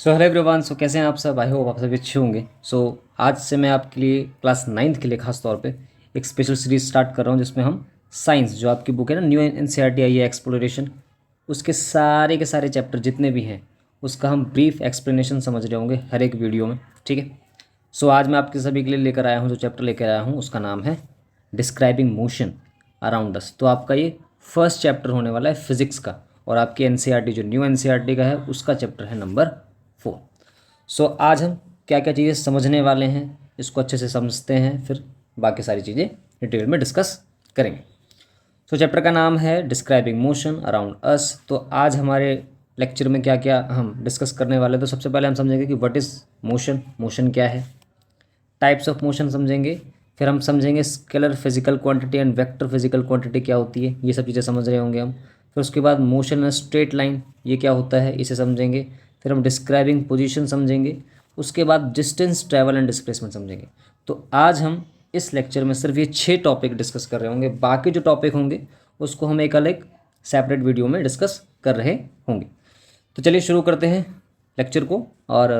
So hello everyone. सो कैसे हैं आप सब? आई होप आप सभी अच्छे होंगे। आज से मैं आपके लिए क्लास 9th के लिए खास तौर पे एक स्पेशल सीरीज स्टार्ट कर रहा हूँ जिसमें हम साइंस, जो आपकी बुक है ना न्यू एनसीईआरटी आई है एक्सप्लोरेशन, उसके सारे के सारे चैप्टर जितने भी हैं उसका हम ब्रीफ एक्सप्लेनेशन समझ रहे होंगे हर एक वीडियो में। ठीक है। आज मैं आपके सभी के लिए लेकर आया हूँ, जो चैप्टर लेकर आया हूँ उसका नाम है डिस्क्राइबिंग मोशन अराउंड अस। तो आपका ये फर्स्ट चैप्टर होने वाला है फिजिक्स का, और आपकी एनसीईआरटी जो न्यू एनसीईआरटी का है उसका चैप्टर है नंबर 4। आज हम क्या क्या चीज़ें समझने वाले हैं, इसको अच्छे से समझते हैं, फिर बाकी सारी चीज़ें डिटेल में डिस्कस करेंगे। चैप्टर का नाम है डिस्क्राइबिंग मोशन अराउंड अस। तो आज हमारे लेक्चर में क्या क्या हम डिस्कस करने वाले हैं, तो सबसे पहले हम समझेंगे कि व्हाट इज़ मोशन, मोशन क्या है, टाइप्स ऑफ मोशन समझेंगे, फिर हम समझेंगे scalar physical quantity and vector physical quantity क्या होती है, ये सब चीज़ें समझ रहे होंगे हम। फिर उसके बाद मोशन इन स्ट्रेट लाइन, ये क्या होता है, इसे समझेंगे। फिर हम डिस्क्राइबिंग पोजीशन समझेंगे। उसके बाद डिस्टेंस, ट्रैवल एंड डिस्प्लेसमेंट समझेंगे। तो आज हम इस लेक्चर में सिर्फ ये 6 टॉपिक डिस्कस कर रहे होंगे, बाकी जो टॉपिक होंगे उसको हम एक अलग सेपरेट वीडियो में डिस्कस कर रहे होंगे। तो चलिए शुरू करते हैं लेक्चर को। और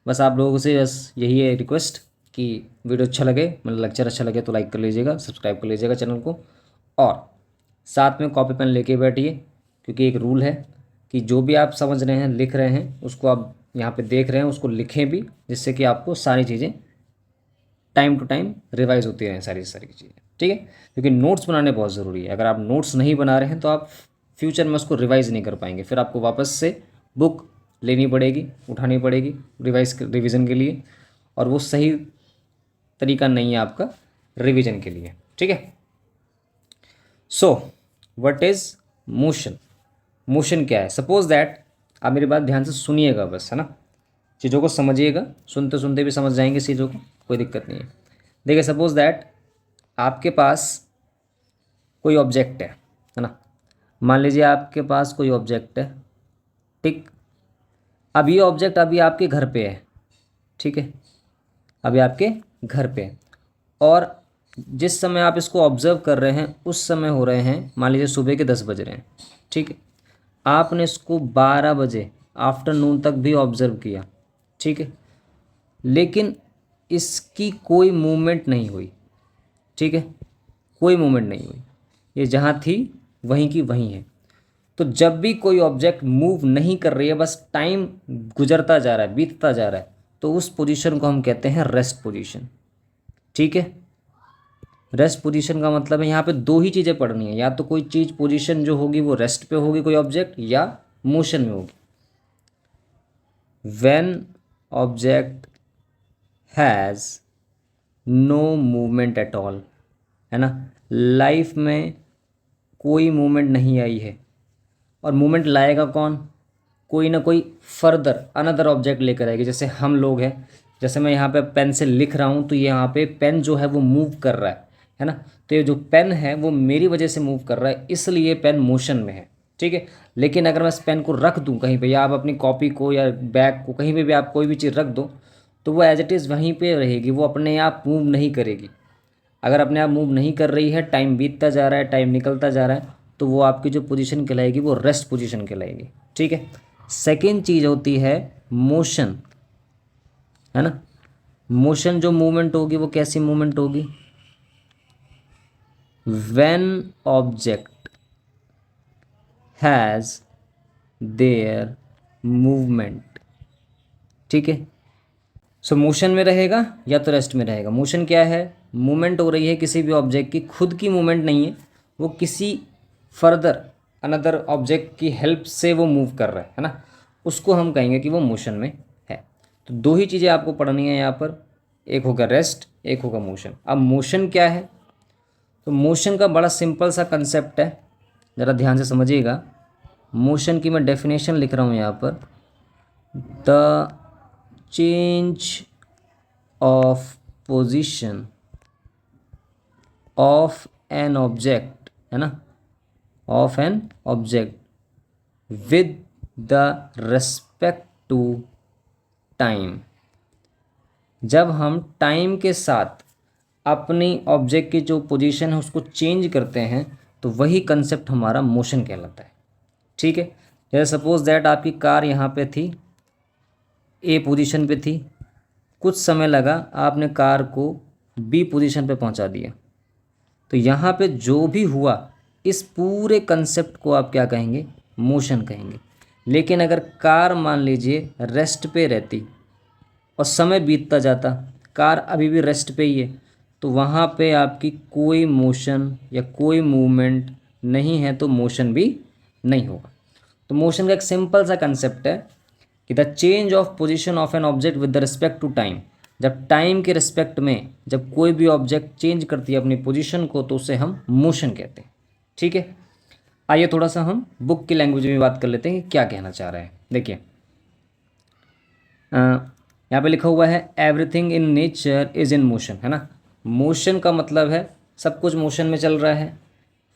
बस आप लोगों से बस यही है रिक्वेस्ट कि वीडियो अच्छा लगे, मतलब लेक्चर अच्छा लगे तो लाइक कर लीजिएगा, सब्सक्राइब कर लीजिएगा चैनल को, और साथ में कॉपी पेन लेके बैठिए, क्योंकि एक रूल है कि जो भी आप समझ रहे हैं, लिख रहे हैं, उसको आप यहाँ पे देख रहे हैं उसको लिखें भी, जिससे कि आपको सारी चीज़ें टाइम टू टाइम रिवाइज होती रहें सारी चीज़ें। ठीक है, क्योंकि नोट्स बनाने बहुत ज़रूरी है। अगर आप नोट्स नहीं बना रहे हैं तो आप फ्यूचर में उसको रिवाइज़ नहीं कर पाएंगे, फिर आपको वापस से बुक लेनी पड़ेगी, उठानी पड़ेगी रिवीजन के लिए, और वो सही तरीका नहीं है आपका रिवीजन के लिए। ठीक है। व्हाट इज़ मोशन, मोशन क्या है। सपोज दैट, आप मेरी बात ध्यान से सुनिएगा बस, है ना, चीज़ों को समझिएगा, सुनते सुनते भी समझ जाएंगे चीज़ों को, कोई दिक्कत नहीं है। देखिए, सपोज दैट आपके पास कोई ऑब्जेक्ट है ना, मान लीजिए आपके पास कोई ऑब्जेक्ट है। ठीक, अब ये ऑब्जेक्ट अभी आपके घर पे है। ठीक है, अभी आपके घर पे है, और जिस समय आप इसको ऑब्जर्व कर रहे हैं उस समय हो रहे हैं, मान लीजिए सुबह के 10 बज रहे हैं। ठीक है, आपने इसको 12 बजे आफ्टरनून तक भी ऑब्जर्व किया। ठीक है, लेकिन इसकी कोई मूवमेंट नहीं हुई। ठीक है, कोई मूवमेंट नहीं हुई, ये जहाँ थी वहीं की वहीं है। तो जब भी कोई ऑब्जेक्ट मूव नहीं कर रही है, बस टाइम गुजरता जा रहा है, बीतता जा रहा है, तो उस पोजीशन को हम कहते हैं रेस्ट पोजीशन। ठीक है, रेस्ट पोजीशन का मतलब है यहाँ पे दो ही चीज़ें पढ़नी है, या तो कोई चीज़ पोजीशन जो होगी वो रेस्ट पे होगी, कोई ऑब्जेक्ट, या मोशन में होगी। When object has no movement at all, है ना, लाइफ में कोई मूवमेंट नहीं आई है, और मूवमेंट लाएगा कौन, कोई ना कोई फर्दर अनदर ऑब्जेक्ट लेकर आएगी। जैसे हम लोग हैं, जैसे मैं यहाँ पे पेन से लिख रहा हूँ, तो ये यहाँ पे पेन जो है वो मूव कर रहा है ना, तो ये जो पेन है वो मेरी वजह से मूव कर रहा है, इसलिए पेन मोशन में है। ठीक है, लेकिन अगर मैं इस पेन को रख दूँ कहीं पे, या आप अपनी कॉपी को या बैग को कहीं पे भी आप कोई भी चीज़ रख दो, तो वो एज इट इज़ वहीं पे रहेगी, वो अपने आप मूव नहीं करेगी। अगर अपने आप मूव नहीं कर रही है, टाइम बीतता जा रहा है, टाइम निकलता जा रहा है, तो वो आपकी जो पोजीशन कहलाएगी वो रेस्ट पोजीशन कहलाएगी। ठीक है। सेकेंड चीज़ होती है मोशन, है ना। मोशन जो मूवमेंट होगी वो कैसी मूवमेंट होगी, when object has their movement. ठीक है, मोशन में रहेगा या तो रेस्ट में रहेगा। मोशन क्या है, मूवमेंट हो रही है किसी भी ऑब्जेक्ट की, खुद की मूवमेंट नहीं है, वो किसी फर्दर अनदर ऑब्जेक्ट की हेल्प से वो मूव कर रहा है ना, उसको हम कहेंगे कि वो मोशन में है। तो दो ही चीज़ें आपको पढ़नी है यहाँ पर, एक होगा रेस्ट, एक होगा मोशन। अब मोशन क्या है, तो मोशन का बड़ा सिंपल सा कंसेप्ट है, ज़रा ध्यान से समझिएगा। मोशन की मैं डेफिनेशन लिख रहा हूँ यहाँ पर, the change of position of an object, है ना, of an object with the respect to time. जब हम टाइम के साथ अपनी ऑब्जेक्ट की जो पोजीशन है उसको चेंज करते हैं, तो वही कंसेप्ट हमारा मोशन कहलाता है। ठीक है, जैसे सपोज दैट आपकी कार यहाँ पे थी, ए पोजीशन पे थी, कुछ समय लगा, आपने कार को बी पोजीशन पे पहुंचा दिया। तो यहाँ पे जो भी हुआ, इस पूरे कंसेप्ट को आप क्या कहेंगे? मोशन कहेंगे। लेकिन अगर कार मान लीजिए रेस्ट पे रहती और समय बीतता जाता, कार अभी भी रेस्ट पे ही है, तो वहाँ पे आपकी कोई मोशन या कोई मूवमेंट नहीं है, तो मोशन भी नहीं होगा। तो मोशन का एक सिंपल सा कंसेप्ट है कि the change of position of an object with the respect to time. जब टाइम के रिस्पेक्ट में जब कोई भी ऑब्जेक्ट चेंज करती है अपनी पोजीशन को, तो उसे हम मोशन कहते हैं। ठीक है, आइए थोड़ा सा हम बुक की लैंग्वेज में बात कर लेते हैं कि क्या कहना चाह रहा है। देखिए, यहाँ पे लिखा हुआ है everything in nature is in motion, है ना। मोशन का मतलब है सब कुछ मोशन में चल रहा है।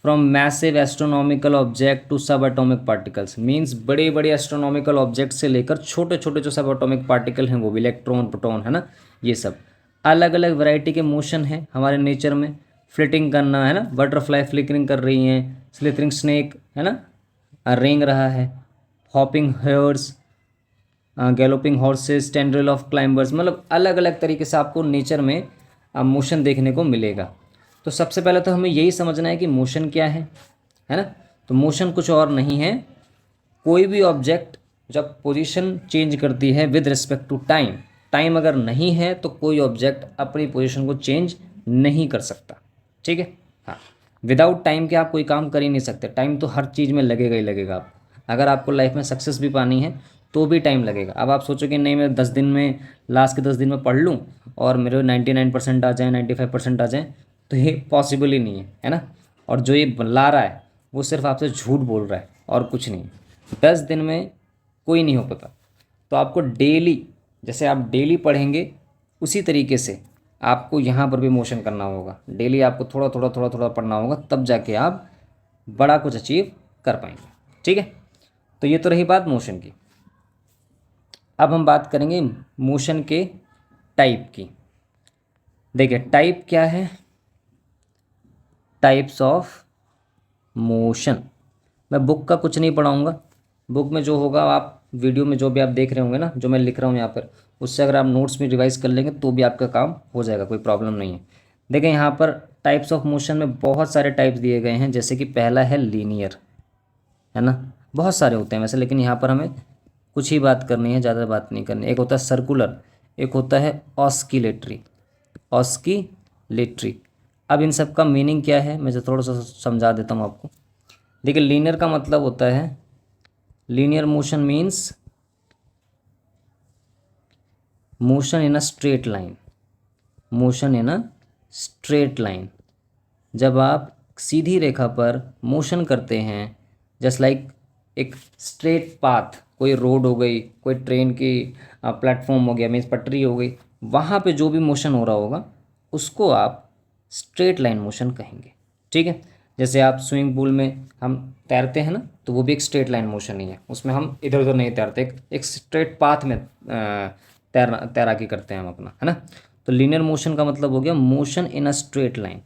From massive astronomical object to subatomic particles, means बड़े बड़े एस्ट्रोनॉमिकल ऑब्जेक्ट से लेकर छोटे छोटे जो सब एटॉमिक पार्टिकल हैं, वो भी इलेक्ट्रॉन, प्रोटॉन, है ना, ये सब अलग अलग वैरायटी के मोशन है हमारे नेचर में। फ्लिटिंग करना, है ना, बटरफ्लाई फ्लिकरिंग कर रही हैं, स्लिथरिंग स्नेक, है ना, रेंग रहा है, hopping hairs, galloping horses, tendril of climbers, मतलब अलग अलग तरीके से आपको नेचर में मोशन देखने को मिलेगा। तो सबसे पहले तो हमें यही समझना है कि मोशन क्या है ना। तो मोशन कुछ और नहीं है, कोई भी ऑब्जेक्ट जब पोजीशन चेंज करती है with respect to time, time अगर नहीं है तो कोई ऑब्जेक्ट अपनी पोजीशन को चेंज नहीं कर सकता। ठीक है, हाँ, विदाउट टाइम के आप कोई काम कर ही नहीं सकते। टाइम तो हर चीज़ में लगेगा ही लगेगा। आप अगर आपको लाइफ में सक्सेस भी पानी है तो भी टाइम लगेगा। अब आप सोचो कि नहीं, मैं 10 दिन में, लास्ट के 10 दिन में पढ़ लूँ और मेरे 99% आ जाए, 95% आ जाए, तो ये पॉसिबल ही नहीं है ना। और जो ये ला रहा है वो सिर्फ आपसे झूठ बोल रहा है और कुछ नहीं। 10 दिन में कोई नहीं हो पाता। तो आपको डेली, जैसे आप डेली पढ़ेंगे उसी तरीके से आपको यहाँ पर भी मोशन करना होगा। डेली आपको थोड़ा थोड़ा थोड़ा थोड़ा पढ़ना होगा, तब जाके आप बड़ा कुछ अचीव कर पाएंगे। ठीक है, तो ये तो रही बात मोशन की। अब हम बात करेंगे मोशन के टाइप की। देखिए, टाइप क्या है? Types of motion. मैं बुक का कुछ नहीं पढ़ाऊँगा, बुक में जो होगा आप वीडियो में जो भी आप देख रहे होंगे ना, जो मैं लिख रहा हूँ यहाँ पर, उससे अगर आप नोट्स में रिवाइज कर लेंगे तो भी आपका काम हो जाएगा, कोई प्रॉब्लम नहीं है। देखें, यहाँ पर टाइप्स ऑफ मोशन में बहुत सारे टाइप्स दिए गए हैं। जैसे कि पहला है लीनियर, है ना, बहुत सारे होते हैं वैसे, लेकिन यहाँ पर हमें कुछ ही बात करनी है, ज़्यादा बात नहीं करनी। एक होता है सर्कुलर, एक होता है ऑस्किलेटरी। ऑस्किलेटरी, अब इन सब का मीनिंग क्या है मैं थोड़ा सा समझा देता हूँ आपको। देखिए, लीनियर का मतलब होता है, linear motion means motion in a straight line. Motion in a straight line, जब आप सीधी रेखा पर मोशन करते हैं, जस्ट लाइक एक स्ट्रेट पाथ, कोई रोड हो गई, कोई ट्रेन की प्लेटफॉर्म हो गया, मीन्स पटरी हो गई, वहाँ पे जो भी मोशन हो रहा होगा उसको आप स्ट्रेट लाइन मोशन कहेंगे। ठीक है, जैसे आप स्विमिंग पूल में हम तैरते हैं ना, तो वो भी एक स्ट्रेट लाइन मोशन ही है। उसमें हम इधर उधर नहीं तैरते, एक स्ट्रेट पाथ में तैराकी करते हैं हम अपना, है ना। तो लीनियर मोशन का मतलब हो गया motion in a straight line.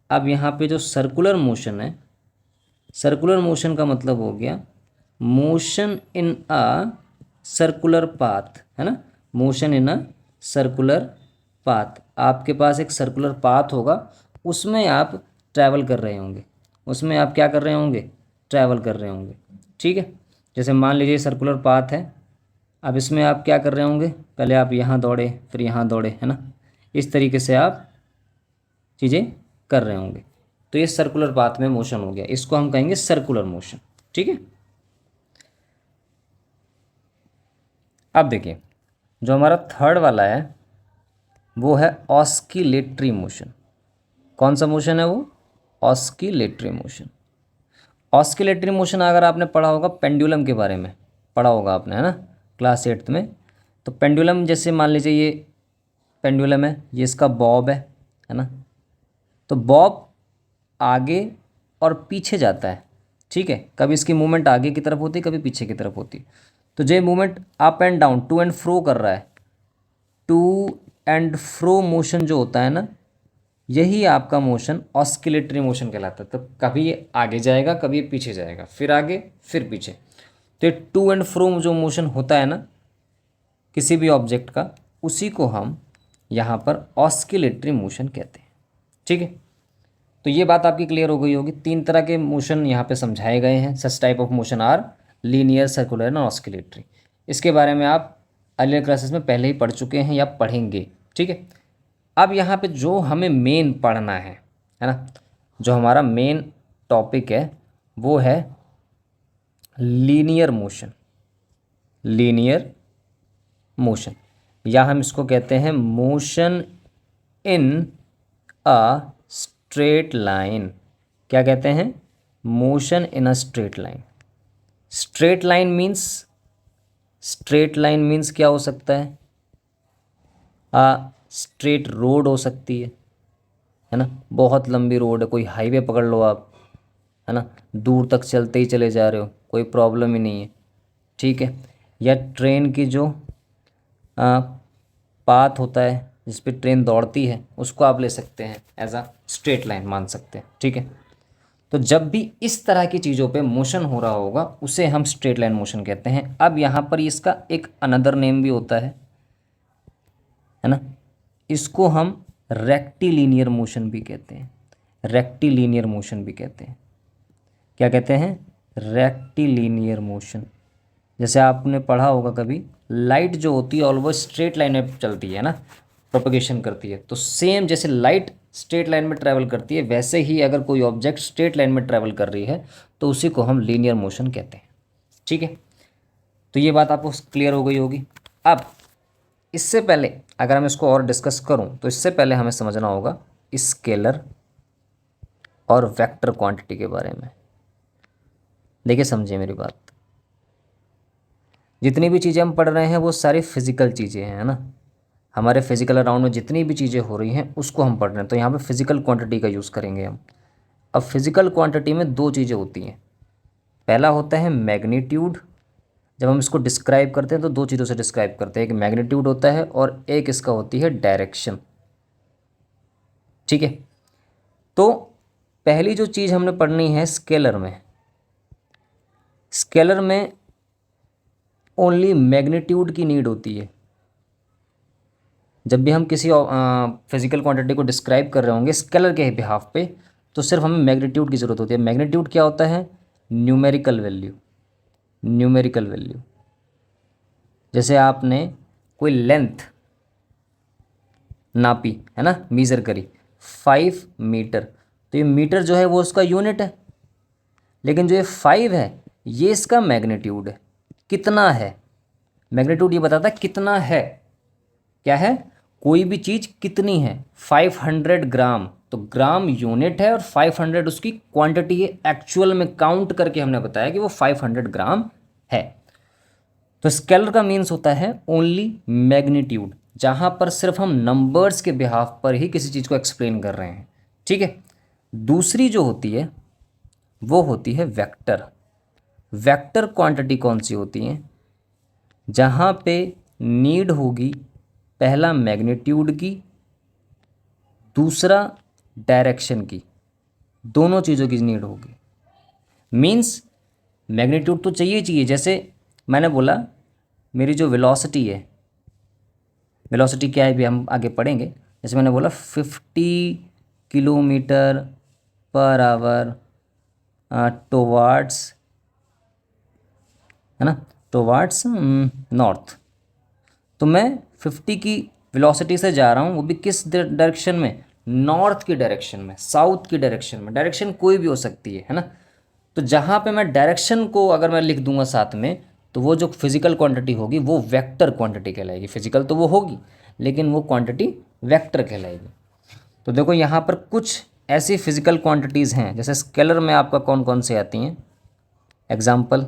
अब यहाँ पे जो सर्कुलर मोशन है, सर्कुलर मोशन का मतलब हो गया motion in a circular path, है ना, motion in a circular path. आपके पास एक सर्कुलर पाथ होगा, उसमें आप ट्रैवल कर रहे होंगे, उसमें आप क्या कर रहे होंगे? ट्रैवल कर रहे होंगे। ठीक है, जैसे मान लीजिए सर्कुलर पाथ है, अब इसमें आप क्या कर रहे होंगे? पहले आप यहाँ दौड़े, फिर यहाँ दौड़े, है ना, इस तरीके से आप चीज़ें कर रहे होंगे। तो ये सर्कुलर पाथ में मोशन हो गया, इसको हम कहेंगे सर्कुलर मोशन। ठीक है, अब देखिए, जो हमारा थर्ड वाला है वो है ऑस्किलेटरी मोशन। कौन सा मोशन है वो? Oscillatory motion. ऑस्किलेटरी मोशन अगर आपने पढ़ा होगा, पेंडुलम के बारे में पढ़ा होगा आपने, है ना, क्लास 8th में। तो पेंडुलम, जैसे मान लीजिए ये पेंडुलम है, ये इसका बॉब है ना। तो बॉब आगे और पीछे जाता है। ठीक है, कभी इसकी मूवमेंट आगे की तरफ होती है, कभी पीछे की तरफ होती है। तो जो movement up and down, to and fro कर रहा है, टू एंड फ्रो मोशन जो होता है ना, यही आपका मोशन ऑस्किलेटरी मोशन कहलाता है। तो कभी ये आगे जाएगा, कभी ये पीछे जाएगा, फिर आगे फिर पीछे। तो ये टू एंड फ्रो जो मोशन होता है ना, किसी भी ऑब्जेक्ट का, उसी को हम यहाँ पर ऑस्किलेटरी मोशन कहते हैं। ठीक है, तो ये बात आपकी क्लियर हो गई होगी। 3 तरह के मोशन यहाँ पे समझाए गए हैं। Such type of motion are linear, circular and oscillatory. इसके बारे में आप अर्लियर क्लासेस में पहले ही पढ़ चुके हैं या पढ़ेंगे। ठीक है, अब यहाँ पे जो हमें मेन पढ़ना है ना, जो हमारा मेन टॉपिक है वो है लीनियर मोशन। लीनियर मोशन, या हम इसको कहते हैं motion in a straight line. क्या कहते हैं? Motion in a straight line. Straight line means, straight line means क्या हो सकता है? स्ट्रेट रोड हो सकती है ना, बहुत लंबी रोड है, कोई हाईवे पकड़ लो आप, है ना, दूर तक चलते ही चले जा रहे हो, कोई प्रॉब्लम ही नहीं है। ठीक है, या ट्रेन की जो पाथ होता है जिस पे ट्रेन दौड़ती है, उसको आप ले सकते हैं एज अ स्ट्रेट लाइन, मान सकते हैं। ठीक है, तो जब भी इस तरह की चीज़ों पे मोशन हो रहा होगा उसे हम स्ट्रेट लाइन मोशन कहते हैं। अब यहाँ पर इसका एक अनदर नेम भी होता है ना, इसको हम रेक्टिलीनियर मोशन भी कहते हैं। रेक्टिलीनियर मोशन भी कहते हैं। क्या कहते हैं? Rectilinear motion. जैसे आपने पढ़ा होगा कभी, लाइट जो होती है ऑलवेज स्ट्रेट लाइन में चलती है ना, प्रोपगेशन करती है। तो सेम जैसे लाइट स्ट्रेट लाइन में ट्रैवल करती है, वैसे ही अगर कोई ऑब्जेक्ट स्ट्रेट लाइन में ट्रैवल कर रही है तो उसी को हम लीनियर मोशन कहते हैं। ठीक है, तो ये बात आपको क्लियर हो गई होगी। अब इससे पहले अगर हम इसको और डिस्कस करूं तो इससे पहले हमें समझना होगा स्केलर और वेक्टर क्वांटिटी के बारे में। देखिए, समझिए मेरी बात। जितनी भी चीज़ें हम पढ़ रहे हैं वो सारी फिजिकल चीज़ें हैं, है ना। हमारे फिजिकल अराउंड में जितनी भी चीज़ें हो रही हैं उसको हम पढ़ रहे हैं, तो यहाँ पे फिजिकल क्वांटिटी का यूज़ करेंगे हम। अब फिजिकल क्वांटिटी में 2 चीज़ें होती हैं। पहला होता है मैग्नीट्यूड। जब हम इसको डिस्क्राइब करते हैं तो 2 चीज़ों से डिस्क्राइब करते हैं, एक मैग्नीट्यूड होता है और एक इसका होती है डायरेक्शन। ठीक है, तो पहली जो चीज़ हमने पढ़नी है स्केलर में, स्केलर में ओनली मैग्नीट्यूड की नीड होती है। जब भी हम किसी फिजिकल क्वांटिटी को डिस्क्राइब कर रहे होंगे स्केलर के बिहाफ पे, तो सिर्फ हमें मैग्नीट्यूड की ज़रूरत होती है। मैग्नीट्यूड क्या होता है? Numerical value. न्यूमेरिकल वैल्यू, जैसे आपने कोई लेंथ नापी है ना, मीज़र करी 5 मीटर, तो ये मीटर जो है वो उसका यूनिट है, लेकिन जो ये 5 है ये इसका मैग्नीट्यूड है। कितना है? मैग्नीट्यूड ये बताता है कितना है। क्या है? कोई भी चीज़ कितनी है। 500 ग्राम, तो ग्राम यूनिट है और 500 उसकी क्वांटिटी है। एक्चुअल में काउंट करके हमने बताया कि वो 500 ग्राम है। तो स्केलर का मीन्स होता है ओनली मैग्नीट्यूड, जहाँ पर सिर्फ हम नंबर्स के बिहाफ पर ही किसी चीज़ को एक्सप्लेन कर रहे हैं। ठीक है, दूसरी जो होती है वो होती है वेक्टर। वेक्टर क्वांटिटी कौन सी होती है? जहाँ पे नीड होगी पहला मैग्नीट्यूड की, दूसरा डायरेक्शन की, दोनों चीज़ों की नीड होगी। मीन्स मैग्नीट्यूड तो चाहिए चाहिए। जैसे मैंने बोला मेरी जो वेलोसिटी है, वेलोसिटी क्या है भी हम आगे पढ़ेंगे। जैसे मैंने बोला 50 किलोमीटर पर आवर टुवार्ड्स, है ना, टुवार्ड्स नॉर्थ। तो मैं 50 की वेलोसिटी से जा रहा हूँ, वो भी किस डायरेक्शन में? नॉर्थ की डायरेक्शन में, साउथ की डायरेक्शन में। डायरेक्शन कोई भी हो सकती है ना। तो जहाँ पे मैं डायरेक्शन को अगर मैं लिख दूंगा साथ में, तो वो जो फिजिकल क्वांटिटी होगी वो वेक्टर क्वांटिटी कहलाएगी। फिजिकल तो वो होगी लेकिन वो क्वांटिटी वेक्टर कहलाएगी। तो देखो यहाँ पर कुछ ऐसी फिजिकल क्वांटिटीज़ हैं, जैसे स्केलर में आपका कौन कौन से आती हैं। एग्जाम्पल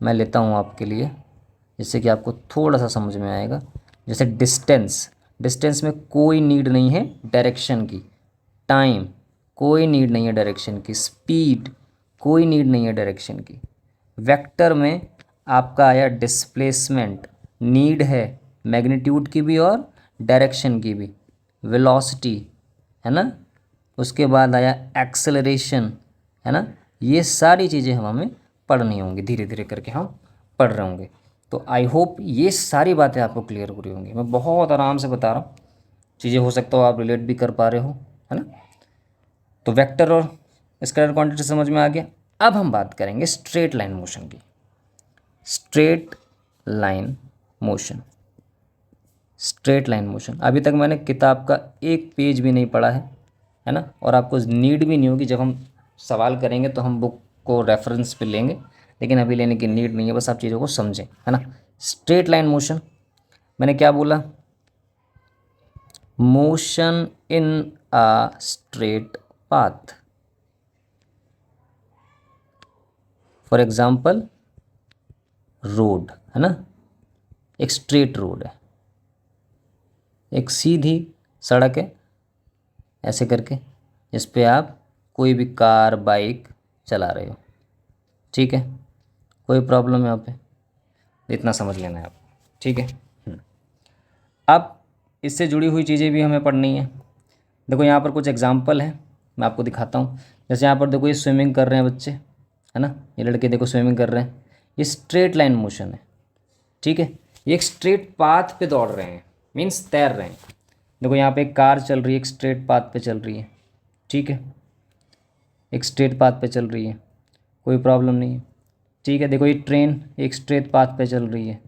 मैं लेता हूँ आपके लिए, जिससे कि आपको थोड़ा सा समझ में आएगा। जैसे डिस्टेंस, डिस्टेंस में कोई नीड नहीं है डायरेक्शन की। टाइम, कोई नीड नहीं है डायरेक्शन की। स्पीड, कोई नीड नहीं है डायरेक्शन की। वेक्टर में आपका आया डिस्प्लेसमेंट, नीड है मैग्नीट्यूड की भी और डायरेक्शन की भी। वेलोसिटी, है ना, उसके बाद आया एक्सेलरेशन, है ना। ये सारी चीज़ें हमें पढ़नी होंगी, धीरे धीरे करके हम पढ़ रहे होंगे। तो आई होप ये सारी बातें आपको क्लियर हो रही होंगी। मैं बहुत आराम से बता रहा हूँ, चीज़ें हो सकता हो आप रिलेट भी कर पा रहे हो, है ना। तो वेक्टर और स्केलर क्वांटिटी समझ में आ गया। अब हम बात करेंगे स्ट्रेट लाइन मोशन की। Straight line motion, straight line motion, अभी तक मैंने किताब का एक पेज भी नहीं पढ़ा है ना। और आपको नीड भी नहीं होगी, जब हम सवाल करेंगे तो हम बुक को रेफरेंस पे लेंगे, लेकिन अभी लेने की नीड नहीं है, बस आप चीज़ों को समझें, है ना। स्ट्रेट लाइन मोशन, मैंने क्या बोला, motion in a straight path. For example road, है ना, एक स्ट्रेट रोड है, एक सीधी सड़क है ऐसे करके, जिस पे आप कोई भी कार बाइक चला रहे हो, ठीक है, कोई प्रॉब्लम यहाँ पे, इतना समझ लेना है आप, ठीक है। अब इससे जुड़ी हुई चीज़ें भी हमें पढ़नी है। देखो यहाँ पर कुछ एग्जाम्पल है, मैं आपको दिखाता हूँ। जैसे यहाँ पर देखो ये स्विमिंग कर रहे हैं बच्चे, है ना, ये लड़के देखो स्विमिंग कर रहे हैं, ये स्ट्रेट लाइन मोशन है, ठीक है। ये एक स्ट्रेट पाथ पे दौड़ रहे हैं, मीन्स तैर रहे हैं। देखो यहाँ पे एक कार चल रही है, एक स्ट्रेट पाथ पे चल रही है, ठीक है, एक स्ट्रेट पाथ पे चल रही है, कोई प्रॉब्लम नहीं है, ठीक है। देखो ये ट्रेन एक स्ट्रेट पाथ पे चल रही है।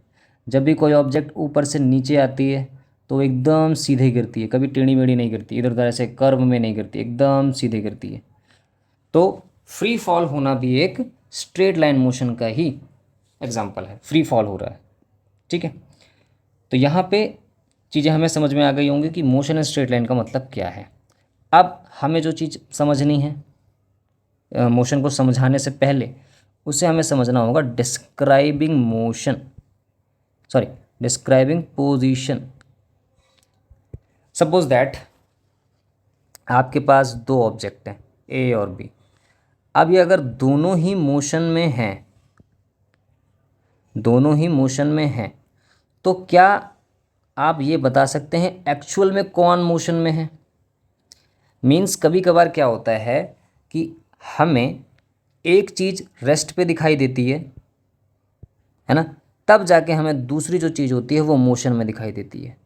जब भी कोई ऑब्जेक्ट ऊपर से नीचे आती है तो एकदम सीधे गिरती है, कभी टेढ़ी मेढ़ी नहीं गिरती, इधर उधर ऐसे कर्व में नहीं गिरती, एकदम सीधे गिरती है। तो फ्री फॉल होना भी एक स्ट्रेट लाइन मोशन का ही एग्जाम्पल है, फ्री फॉल हो रहा है, ठीक है। तो यहाँ पे चीज़ें हमें समझ में आ गई होंगी कि मोशन इन स्ट्रेट लाइन का मतलब क्या है। अब हमें जो चीज़ समझनी है मोशन को समझाने से पहले, उसे हमें समझना होगा describing motion, sorry describing position. Suppose that आपके पास दो ऑब्जेक्ट हैं ए और बी। अब ये अगर दोनों ही मोशन में हैं, दोनों ही मोशन में हैं, तो क्या आप ये बता सकते हैं एक्चुअल में कौन मोशन में है। मीन्स कभी कभार क्या होता है कि हमें एक चीज़ रेस्ट पे दिखाई देती है ना, तब जाके हमें दूसरी जो चीज़ होती है वो मोशन में दिखाई देती है।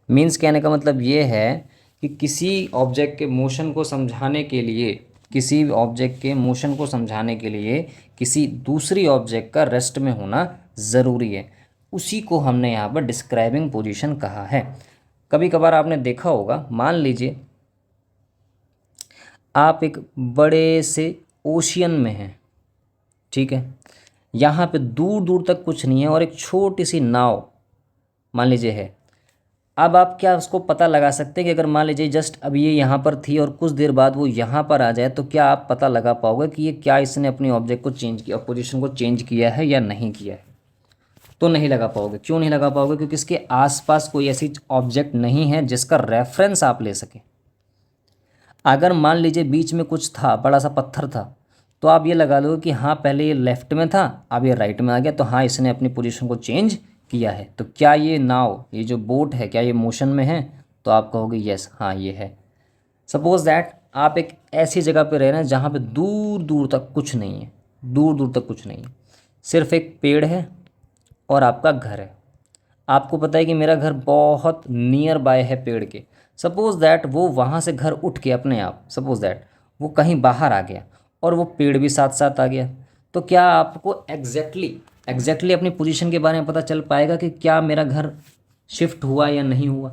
मीन्स कहने का मतलब ये है कि किसी ऑब्जेक्ट के मोशन को समझाने के लिए, किसी ऑब्जेक्ट के मोशन को समझाने के लिए किसी दूसरी ऑब्जेक्ट का रेस्ट में होना ज़रूरी है। उसी को हमने यहाँ पर डिस्क्राइबिंग पोजीशन कहा है। कभी कभार आपने देखा होगा, मान लीजिए आप एक बड़े से ओशियन में हैं, ठीक है, यहाँ पे दूर दूर तक कुछ नहीं है और एक छोटी सी नाव मान लीजिए है। अब आप क्या उसको पता लगा सकते हैं कि अगर मान लीजिए जस्ट अभी ये यहाँ पर थी और कुछ देर बाद वो यहाँ पर आ जाए, तो क्या आप पता लगा पाओगे कि ये क्या इसने अपनी ऑब्जेक्ट को चेंज किया, पोजीशन को चेंज किया है या नहीं किया है। तो नहीं लगा पाओगे। क्यों नहीं लगा पाओगे? क्योंकि इसके आसपास कोई ऐसी ऑब्जेक्ट नहीं है जिसका रेफरेंस आप ले सकें। अगर मान लीजिए बीच में कुछ था, बड़ा सा पत्थर था, तो आप ये लगा लो कि हाँ पहले ये लेफ्ट में था, अब ये राइट में आ गया, तो हाँ इसने अपनी पोजीशन को चेंज किया है। तो क्या ये नाव, ये जो बोट है, क्या ये मोशन में है? तो आप कहोगे यस, हाँ ये है। सपोज दैट आप एक ऐसी जगह पे रह रहे हैं जहाँ पे दूर दूर तक कुछ नहीं है, दूर दूर तक कुछ नहीं है, सिर्फ एक पेड़ है और आपका घर है। आपको पता है कि मेरा घर बहुत नियर बाय है पेड़ के। सपोज़ दैट वो वहाँ से घर उठ के अपने आप, सपोज़ दैट वो कहीं बाहर आ गया और वो पेड़ भी साथ साथ आ गया, तो क्या आपको एग्जैक्टली अपनी पोजीशन के बारे में पता चल पाएगा कि क्या मेरा घर शिफ्ट हुआ या नहीं हुआ?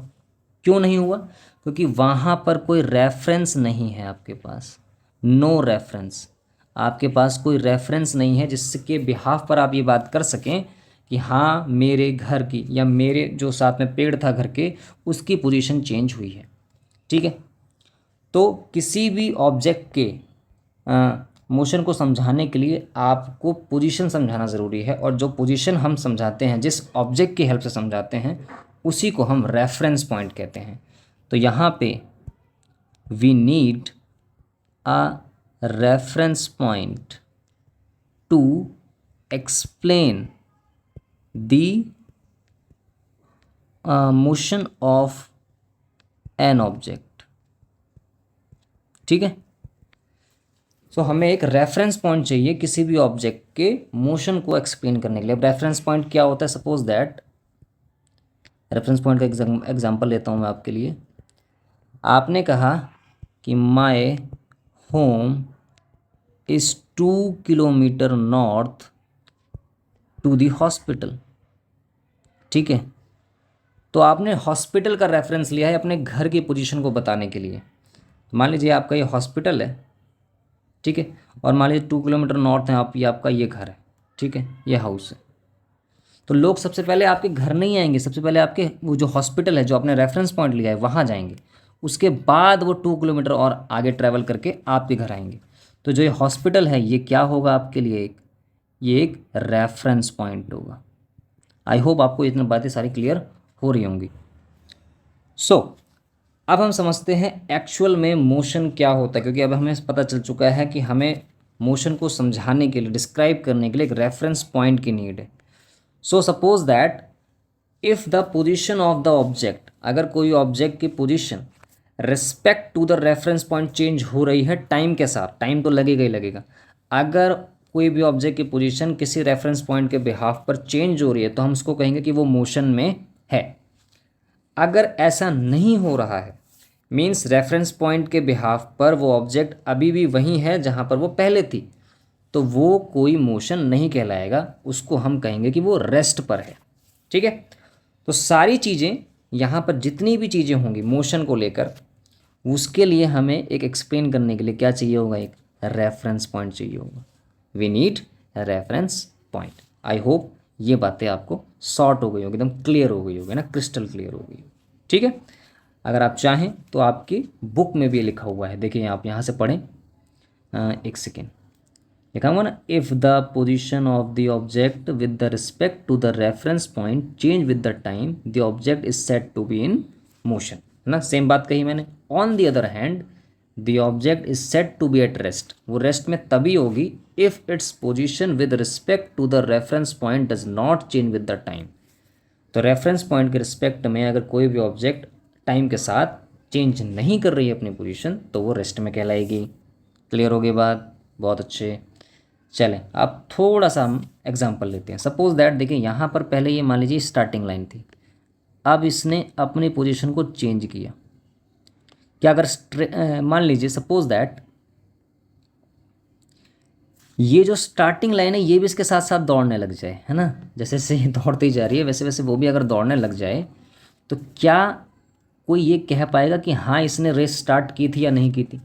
क्यों नहीं हुआ? क्योंकि वहाँ पर कोई रेफरेंस नहीं है आपके पास, नो रेफरेंस। आपके पास कोई रेफरेंस नहीं है जिसके बिहाफ पर आप ये बात कर सकें कि हाँ मेरे घर की या मेरे जो साथ में पेड़ था घर के, उसकी पोजीशन चेंज हुई है। ठीक है, तो किसी भी ऑब्जेक्ट के मोशन को समझाने के लिए आपको पोजीशन समझाना ज़रूरी है, और जो पोजीशन हम समझाते हैं, जिस ऑब्जेक्ट की हेल्प से समझाते हैं, उसी को हम रेफरेंस पॉइंट कहते हैं। तो यहाँ पे we need a reference point to explain the motion of an object। ठीक है, सो हमें एक रेफरेंस पॉइंट चाहिए किसी भी ऑब्जेक्ट के मोशन को एक्सप्लेन करने के लिए। अब रेफरेंस पॉइंट क्या होता है? सपोज दैट रेफरेंस पॉइंट का एग्जांपल लेता हूँ मैं आपके लिए। आपने कहा कि my home is 2 kilometre north to the hospital. ठीक है, तो आपने हॉस्पिटल का रेफरेंस लिया है अपने घर की पोजीशन को बताने के लिए। मान लीजिए आपका ये हॉस्पिटल है, ठीक है, और मान लीजिए 2 किलोमीटर नॉर्थ है आप, ये आपका ये घर है, ठीक है, ये हाउस है। तो लोग सबसे पहले आपके घर नहीं आएंगे, सबसे पहले आपके वो जो हॉस्पिटल है जो आपने रेफरेंस पॉइंट लिया है वहाँ जाएंगे। उसके बाद वो 2 किलोमीटर और आगे ट्रैवल करके आपके घर आएंगे। तो जो ये हॉस्पिटल है ये क्या होगा आपके लिए? ये एक रेफरेंस पॉइंट होगा। आई होप आपको इतनी बातें सारी क्लियर हो रही होंगी। सो अब हम समझते हैं एक्चुअल में मोशन क्या होता है, क्योंकि अब हमें पता चल चुका है कि हमें मोशन को समझाने के लिए, डिस्क्राइब करने के लिए एक रेफरेंस पॉइंट की नीड है। So suppose that if the position of the object, अगर कोई ऑब्जेक्ट की position respect to the reference point change हो रही है टाइम के साथ, टाइम तो लगेगा ही लगेगा। अगर कोई भी ऑब्जेक्ट की पोजीशन किसी रेफरेंस पॉइंट के बिहाफ पर चेंज हो रही है तो हम उसको कहेंगे कि वो मोशन में है। अगर ऐसा नहीं हो रहा है, मीन्स रेफरेंस पॉइंट के बिहाफ पर वो ऑब्जेक्ट अभी भी वहीं है जहाँ पर वो पहले थी, तो वो कोई मोशन नहीं कहलाएगा, उसको हम कहेंगे कि वो रेस्ट पर है। ठीक है, तो सारी चीज़ें यहाँ पर जितनी भी चीज़ें होंगी मोशन को लेकर, उसके लिए हमें एक एक्सप्लेन करने के लिए क्या चाहिए होगा? एक रेफरेंस पॉइंट चाहिए होगा। We need reference point. I hope ये बातें आपको सॉर्ट हो गई होगी, एकदम क्लियर हो गई होगी ना, क्रिस्टल क्लियर हो गई। ठीक है, अगर आप चाहें तो आपकी बुक में भी लिखा हुआ है, देखिए आप यहाँ से पढ़ें। एक सेकेंड, लिखा हुआ ना, if the position of the object with the respect to the reference point change with the time the object is said to be in motion, है ना, सेम बात कही मैंने। On the other hand the object is said to be at rest, वो rest में तभी होगी if its position with respect to the reference point does not change with the time. तो रेफरेंस पॉइंट के respect में अगर कोई भी ऑब्जेक्ट टाइम के साथ चेंज नहीं कर रही है अपनी पोजीशन तो वो रेस्ट में कहलाएगी। क्लियर हो गई बात? बहुत अच्छे। चलें अब थोड़ा सा हम एग्जांपल लेते हैं। सपोज दैट देखिए यहाँ पर पहले ये मान लीजिए स्टार्टिंग लाइन थी, अब इसने अपनी पोजीशन को चेंज किया। क्या अगर मान लीजिए सपोज दैट ये जो स्टार्टिंग लाइन है ये भी इसके साथ साथ दौड़ने लग जाए, है ना, जैसे जैसे ये दौड़ती जा रही है वैसे वैसे वो भी अगर दौड़ने लग जाए, तो क्या कोई ये कह पाएगा कि हाँ इसने रेस स्टार्ट की थी या नहीं की थी?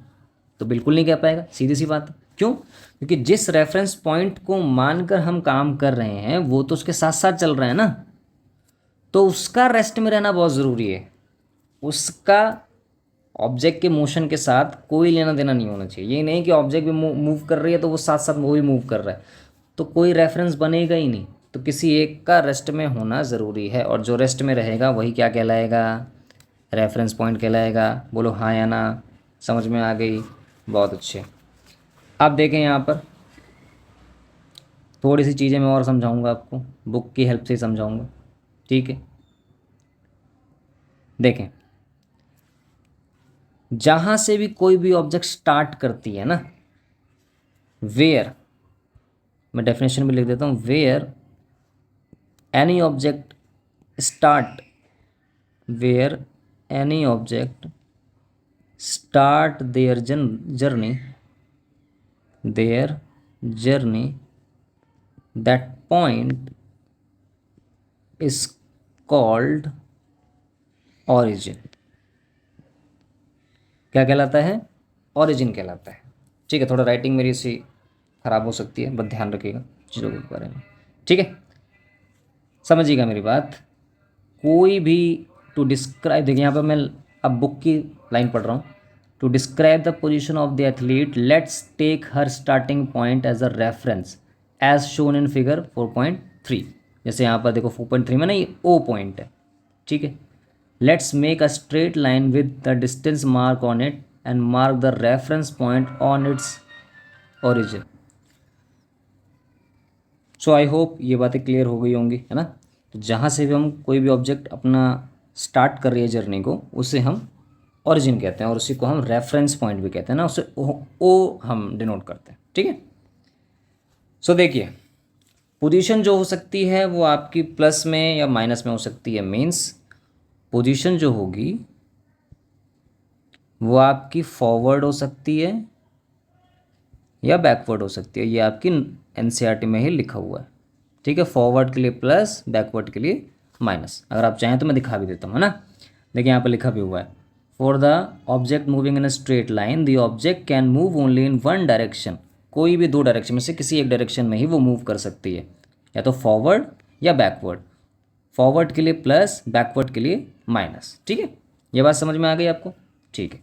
तो बिल्कुल नहीं कह पाएगा, सीधी सी बात है। क्यों? क्योंकि जिस रेफरेंस पॉइंट को मानकर हम काम कर रहे हैं वो तो उसके साथ साथ चल रहा है ना, तो उसका रेस्ट में रहना बहुत ज़रूरी है। उसका ऑब्जेक्ट के मोशन के साथ कोई लेना देना नहीं होना चाहिए। ये नहीं कि ऑब्जेक्ट भी मूव कर रही है तो वो साथ साथ वो भी मूव कर रहा है, तो कोई रेफरेंस बनेगा ही नहीं। तो किसी एक का रेस्ट में होना ज़रूरी है, और जो रेस्ट में रहेगा वही क्या कहलाएगा? रेफरेंस पॉइंट कहलाएगा। बोलो हाँ या ना, समझ में आ गई? बहुत अच्छे। आप देखें यहाँ पर थोड़ी सी चीज़ें मैं और समझाऊंगा आपको, बुक की हेल्प से ही समझाऊंगा। ठीक है, देखें जहाँ से भी कोई भी ऑब्जेक्ट स्टार्ट करती है ना, वेयर, मैं डेफिनेशन भी लिख देता हूँ, where any object start, where any object start their journey that point is called origin। क्या कहलाता है? origin कहलाता है। ठीक है, थोड़ा राइटिंग मेरी सी खराब हो सकती है, बस ध्यान रखिएगा चीज़ों के बारे में। ठीक है, समझिएगा मेरी बात। कोई भी टू डिस्क्राइब, देखिए यहाँ पर मैं अब बुक की लाइन पढ़ रहा हूँ। To describe the position of the athlete let's take her starting point as a reference as shown in figure 4.3। जैसे यहाँ पर देखो 4.3 में ना ये ओ पॉइंट है। ठीक है, let's make a straight line with the distance mark on it and mark the reference point on its origin. So I hope ये बातें क्लियर हो गई होंगी, है ना। तो जहाँ से भी हम कोई भी ऑब्जेक्ट अपना स्टार्ट कर रही है जर्नी को, उसे हम ओरिजिन कहते हैं, और उसी को हम रेफरेंस पॉइंट भी कहते हैं ना, उसे ओ हम डिनोट करते हैं। ठीक है, सो देखिए पोजीशन जो हो सकती है वो आपकी प्लस में या माइनस में हो सकती है। मीन्स पोजीशन जो होगी वो आपकी फॉरवर्ड हो सकती है या बैकवर्ड हो सकती है। ये आपकी एनसीईआरटी में ही लिखा हुआ है। ठीक है, फॉरवर्ड के लिए प्लस, बैकवर्ड के लिए माइनस। अगर आप चाहें तो मैं दिखा भी देता हूँ, है ना। देखिए यहाँ पर लिखा भी हुआ है, for the object moving in a straight line the object can move only in one direction. कोई भी दो डायरेक्शन में से किसी एक डायरेक्शन में ही वो मूव कर सकती है, या तो फॉरवर्ड या बैकवर्ड। फॉरवर्ड के लिए प्लस, बैकवर्ड के लिए माइनस। ठीक है, ये बात समझ में आ गई आपको। ठीक है,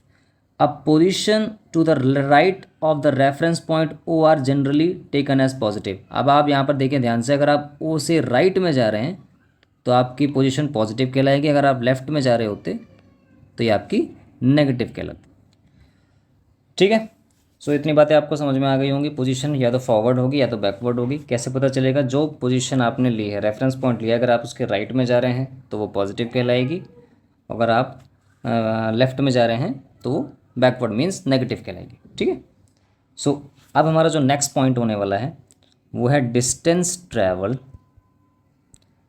अब position to the right of the reference point O are generally taken as positive. अब आप यहाँ पर देखें ध्यान से, अगर आप ओ से राइट में जा रहे हैं तो आपकी पोजीशन पॉजिटिव कहलाएगी, अगर आप लेफ्ट में जा रहे होते तो ये आपकी नेगेटिव कहलाती। ठीक है, सो इतनी बातें आपको समझ में आ गई होंगी। पोजीशन या तो फॉरवर्ड होगी या तो बैकवर्ड होगी। कैसे पता चलेगा? जो पोजीशन आपने ली है, रेफरेंस पॉइंट लिया, अगर आप उसके राइट में जा रहे हैं तो वो पॉजिटिव कहलाएगी, अगर आप लेफ्ट में जा रहे हैं तो वो बैकवर्ड मीन्स नेगेटिव कहलाएगी। ठीक है, सो अब हमारा जो नेक्स्ट पॉइंट होने वाला है वो है distance travel,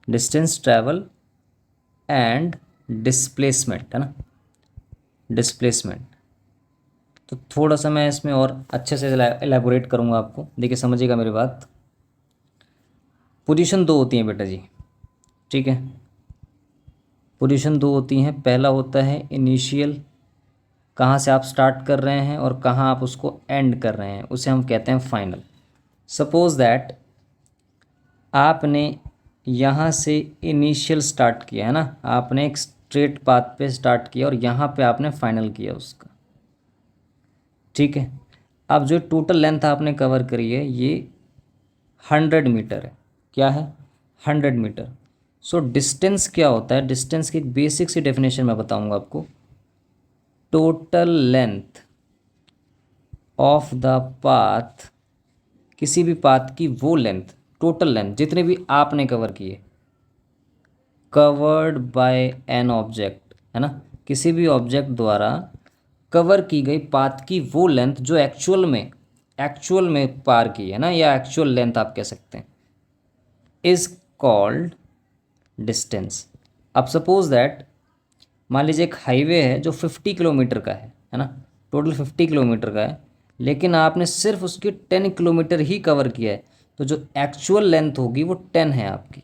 distance travel and displacement, है ना, डिस्प्लेसमेंट। तो थोड़ा सा मैं इसमें और अच्छे से एलैबोरेट करूँगा आपको। देखिए समझिएगा मेरी बात। पोजीशन दो होती हैं बेटा जी, ठीक है, पोजीशन दो होती हैं। पहला होता है इनिशियल, कहाँ से आप स्टार्ट कर रहे हैं और कहाँ आप उसको एंड कर रहे हैं, उसे हम कहते हैं फाइनल। सपोज दैट आपने यहाँ से इनिशियल स्टार्ट किया, है ना, आपने एक स्ट्रेट पाथ पे स्टार्ट किया और यहाँ पे आपने फाइनल किया उसका। ठीक है, अब जो टोटल लेंथ आपने कवर करी है ये 100 मीटर है। क्या है? 100 मीटर। सो डिस्टेंस क्या होता है? डिस्टेंस की एक बेसिक सी डेफिनेशन मैं बताऊंगा आपको। Total length of the path, किसी भी पाथ की वो लेंथ, टोटल लेंथ जितने भी आपने कवर किए, कवर्ड बाय एन ऑब्जेक्ट, है ना, किसी भी ऑब्जेक्ट द्वारा कवर की गई पाथ की वो लेंथ जो एक्चुअल में पार की है ना, या एक्चुअल लेंथ आप कह सकते हैं, इज कॉल्ड डिस्टेंस। अब सपोज दैट मान लीजिए एक हाईवे है जो 50 किलोमीटर का है ना, टोटल 50 किलोमीटर का है, लेकिन आपने सिर्फ उसकी 10 किलोमीटर ही कवर किया है, तो जो एक्चुअल लेंथ होगी वो 10 है आपकी।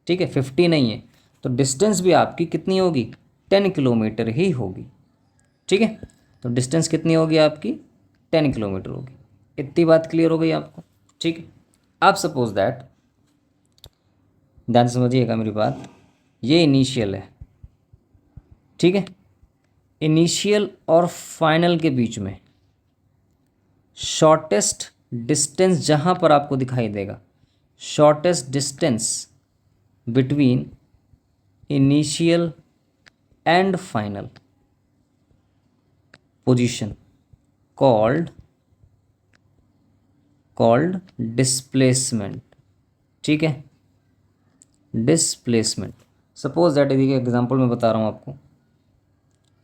ठीक है, 50 नहीं है, तो डिस्टेंस भी आपकी कितनी होगी? 10 किलोमीटर ही होगी। ठीक है, तो डिस्टेंस कितनी होगी आपकी? 10 किलोमीटर होगी। इतनी बात क्लियर हो गई आपको? ठीक है, अब सपोज दैट, ध्यान से समझिएगा मेरी बात, ये इनिशियल है, ठीक है, इनिशियल और फाइनल के बीच में शॉर्टेस्ट डिस्टेंस जहाँ पर आपको दिखाई देगा, shortest distance between initial and final position called displacement. ठीक है, डिस्प्लेसमेंट। सपोज दैट, देखिए एग्जांपल मैं बता रहा हूँ आपको,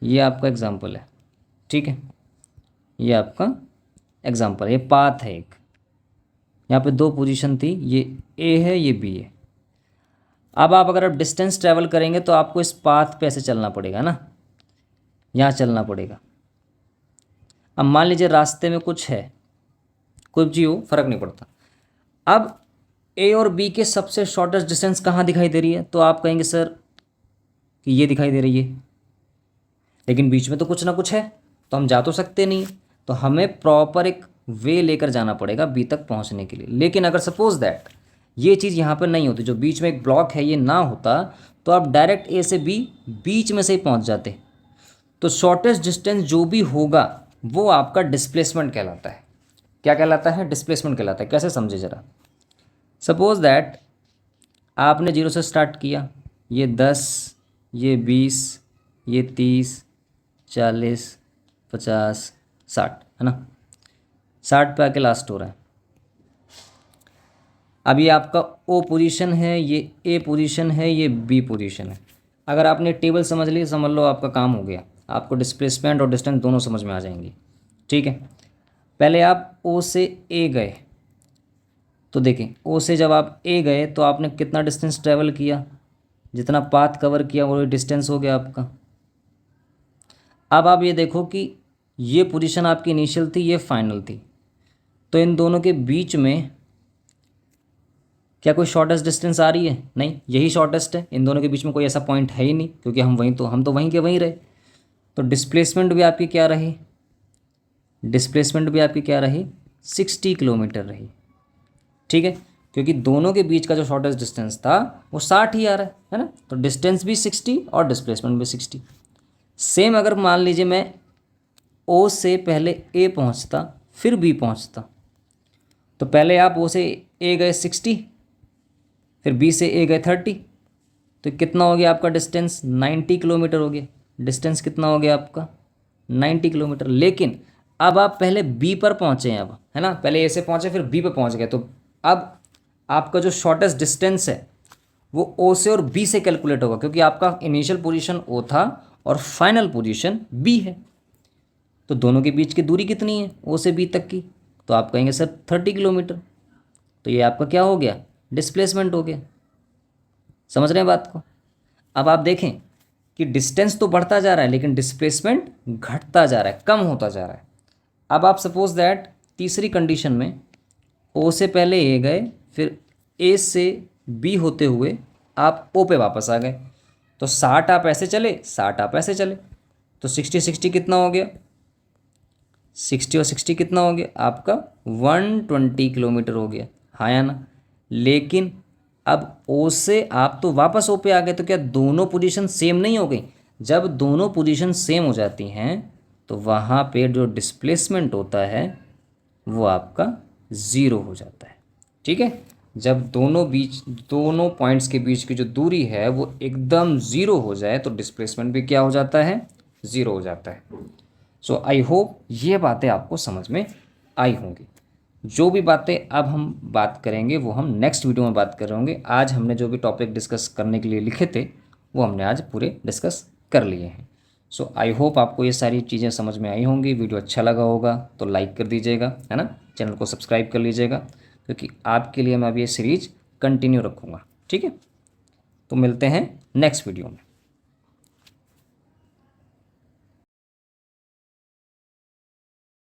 ये आपका एग्जांपल है, ठीक है, ये आपका एग्जांपल, ये पाथ है एक, यहाँ पे दो पोजीशन थी, ये ए है ये बी है। अब आप अगर आप डिस्टेंस ट्रैवल करेंगे तो आपको इस पाथ पे ऐसे चलना पड़ेगा ना, यहाँ चलना पड़ेगा। अब मान लीजिए रास्ते में कुछ है, कुछ भी हो फर्क नहीं पड़ता। अब ए और बी के सबसे शॉर्टेस्ट डिस्टेंस कहाँ दिखाई दे रही है? तो आप कहेंगे सर कि ये दिखाई दे रही है, लेकिन बीच में तो कुछ ना कुछ है, तो हम जा तो सकते नहीं, तो हमें प्रॉपर एक वे लेकर जाना पड़ेगा बी तक पहुंचने के लिए। लेकिन अगर सपोज दैट ये चीज़ यहाँ पर नहीं होती, जो बीच में एक ब्लॉक है ये ना होता, तो आप डायरेक्ट ए से बी बीच में से ही पहुँच जाते। तो शॉर्टेस्ट डिस्टेंस जो भी होगा वो आपका डिस्प्लेसमेंट कहलाता है। क्या कहलाता है? डिस्प्लेसमेंट कहलाता है। कैसे समझे ज़रा। सपोज दैट आपने 0 से स्टार्ट किया, ये 10, ये 20, ये 30, 40, 50, 60, है ना, 60 पे आके लास्ट हो रहा है। अब ये आपका ओ पोजीशन है, ये ए पोजीशन है, ये बी पोजीशन है। अगर आपने टेबल समझ ली, समझ लो आपका काम हो गया। आपको डिस्प्लेसमेंट और डिस्टेंस दोनों समझ में आ जाएंगी। ठीक है, पहले आप ओ से ए गए, तो देखें ओ से जब आप ए गए तो आपने कितना डिस्टेंस ट्रेवल किया, जितना पाथ कवर किया वो डिस्टेंस हो गया आपका। अब आप ये देखो कि ये पोजीशन आपकी इनिशियल थी, ये फाइनल थी, तो इन दोनों के बीच में क्या कोई शॉर्टेस्ट डिस्टेंस आ रही है? नहीं, यही शॉर्टेस्ट है। इन दोनों के बीच में कोई ऐसा पॉइंट है ही नहीं, क्योंकि हम तो वहीं के वहीं रहे। तो डिस्प्लेसमेंट भी आपकी क्या रही? डिस्प्लेसमेंट भी आपकी क्या रही? 60 किलोमीटर रही। ठीक है, क्योंकि दोनों के बीच का जो शॉर्टेस्ट डिस्टेंस था वो 60 ही आ रहा है ना, तो डिस्टेंस भी 60 और डिस्प्लेसमेंट भी 60। सेम अगर मान लीजिए मैं ओ से पहले ए पहुंचता फिर बी पहुंचता, तो पहले आप ओ से ए गए 60, फिर बी से ए गए 30, तो कितना हो गया आपका डिस्टेंस? 90 किलोमीटर हो गया। डिस्टेंस कितना हो गया आपका? 90 किलोमीटर। लेकिन अब आप पहले बी पर पहुंचे हैं, अब है ना, पहले ए से पहुंचे फिर बी पर पहुंच गए, तो अब आपका जो शॉर्टेस्ट डिस्टेंस है वो ओ से और बी से कैलकुलेट होगा, क्योंकि आपका इनिशियल पोजीशन ओ था और फाइनल पोजीशन बी है। तो दोनों के बीच की दूरी कितनी है ओ से बी तक की? तो आप कहेंगे सर 30 किलोमीटर। तो ये आपका क्या हो गया? डिस्प्लेसमेंट हो गया। समझ रहे हैं बात को? अब आप देखें कि डिस्टेंस तो बढ़ता जा रहा है लेकिन डिस्प्लेसमेंट घटता जा रहा है, कम होता जा रहा है। अब आप सपोज दैट तीसरी कंडीशन में ओ से पहले ए गए, फिर ए से बी होते हुए आप ओ पे वापस आ गए, तो 60 आप ऐसे चले, 60 आप ऐसे चले, तो 60 कितना हो गया? 60 और 60 कितना हो गया आपका? 120 किलोमीटर हो गया, हाँ या ना? लेकिन अब ओ से आप तो वापस ओ पे आ गए, तो क्या दोनों पोजीशन सेम नहीं हो गई? जब दोनों पोजीशन सेम हो जाती हैं तो वहाँ पे जो डिस्प्लेसमेंट होता है वो आपका ज़ीरो हो जाता है। ठीक है, जब दोनों पॉइंट्स के बीच की जो दूरी है वो एकदम ज़ीरो हो जाए तो डिस्प्लेसमेंट भी क्या हो जाता है? ज़ीरो हो जाता है। सो आई होप ये बातें आपको समझ में आई होंगी। जो भी बातें अब हम बात करेंगे वो हम नेक्स्ट वीडियो में बात कर रहे होंगे। आज हमने जो भी टॉपिक डिस्कस करने के लिए लिखे थे वो हमने आज पूरे डिस्कस कर लिए हैं। सो आई होप आपको ये सारी चीज़ें समझ में आई होंगी। वीडियो अच्छा लगा होगा तो लाइक कर दीजिएगा, है ना, चैनल को सब्सक्राइब कर लीजिएगा, क्योंकि आपके लिए मैं अब ये सीरीज कंटिन्यू रखूँगा। ठीक है, तो मिलते हैं नेक्स्ट वीडियो में।